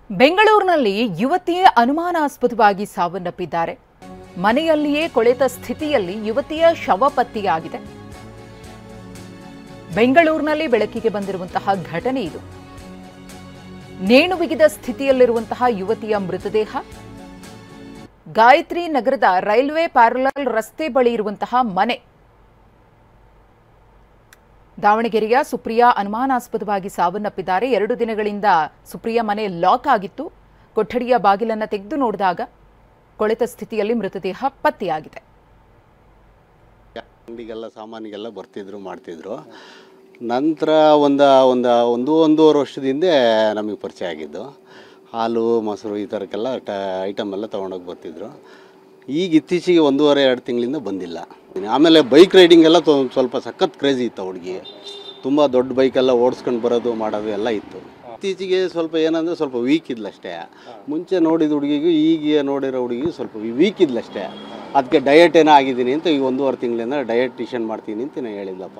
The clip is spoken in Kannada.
ಬೆಂಗಳೂರಿನಲ್ಲಿ ಯುವತಿಯೇ ಅನುಮಾನಾಸ್ಪದವಾಗಿ ಸಾವನ್ನಪ್ಪಿದ್ದಾರೆ. ಮನೆಯಲ್ಲಿಯೇ ಕೊಳೆತ ಸ್ಥಿತಿಯಲ್ಲಿ ಯುವತಿಯ ಶವ ಪತ್ತೆಯಾಗಿದೆ. ಬೆಂಗಳೂರಿನಲ್ಲಿ ಬೆಳಕಿಗೆ ಬಂದಿರುವಂತಹ ಘಟನೆ ಇದು. ನೇಣು ಬಿಗಿದ ಸ್ಥಿತಿಯಲ್ಲಿರುವಂತಹ ಯುವತಿಯ ಮೃತದೇಹ ಗಾಯತ್ರಿ ನಗರದ ರೈಲ್ವೆ ಪ್ಯಾರಲಲ್ ರಸ್ತೆ ಬಳಿ ಇರುವಂತಹ ಮನೆ. ದಾವಣಗೆರೆಯ ಸುಪ್ರಿಯಾ ಅನುಮಾನಾಸ್ಪದವಾಗಿ ಸಾವನ್ನಪ್ಪಿದ್ದಾರೆ. 2 ದಿನಗಳಿಂದ ಸುಪ್ರಿಯಾ ಮನೆ ಲಾಕ್ ಆಗಿತ್ತು. ಕೊಠಡಿಯ ಬಾಗಿಲನ್ನು ತೆಗೆದು ನೋಡಿದಾಗ ಕೊಳೆತ ಸ್ಥಿತಿಯಲ್ಲಿ ಮೃತದೇಹ ಪತ್ತೆಯಾಗಿದೆ. ಅಂಗಡಿಗೆಲ್ಲ ಸಾಮಾನಿಗೆಲ್ಲ ಬರ್ತಿದ್ರು ಮಾಡ್ತಿದ್ರು. ನಂತರ ಒಂದೂವರೆ ವರ್ಷದಿಂದ ನಮಗೆ ಪರಿಚಯ ಆಗಿದ್ದು. ಹಾಲು ಮೊಸರು ಈ ಥರಕ್ಕೆಲ್ಲ ಐಟಮ್ ಎಲ್ಲ ತೊಗೊಂಡೋಗಿ ಬರ್ತಿದ್ರು. ಈಗ ಇತ್ತೀಚೆಗೆ 1.5-2 ತಿಂಗಳಿಂದ ಬಂದಿಲ್ಲ. ಆಮೇಲೆ ಬೈಕ್ ರೈಡಿಂಗ್ ಎಲ್ಲ ಸ್ವಲ್ಪ ಸಖತ್ ಕ್ರೇಜಿ ಇತ್ತು ಹುಡುಗಿ. ತುಂಬ ದೊಡ್ಡ ಬೈಕೆಲ್ಲ ಓಡಿಸ್ಕೊಂಡು ಬರೋದು ಮಾಡೋದು ಎಲ್ಲ ಇತ್ತು. ಇತ್ತೀಚೆಗೆ ಸ್ವಲ್ಪ ಏನಂದರೆ ಸ್ವಲ್ಪ ವೀಕ್ ಇದ್ಲಷ್ಟೇ. ಮುಂಚೆ ನೋಡಿದ ಹುಡುಗಿಗೂ ಈಗ ನೋಡಿರೋ ಹುಡುಗಿಗೂ ಸ್ವಲ್ಪ ವೀಕ್ ಇದ್ಲಷ್ಟೇ. ಅದಕ್ಕೆ ಡಯಟ್ ಏನೋ ಆಗಿದ್ದೀನಿ ಅಂತ ಈಗ 1.5 ತಿಂಗಳಿಂದ ಡಯಟಿಷನ್ ಮಾಡ್ತೀನಿ ಅಂತ ನಾನು ಹೇಳಿದ್ಲಪ್ಪ.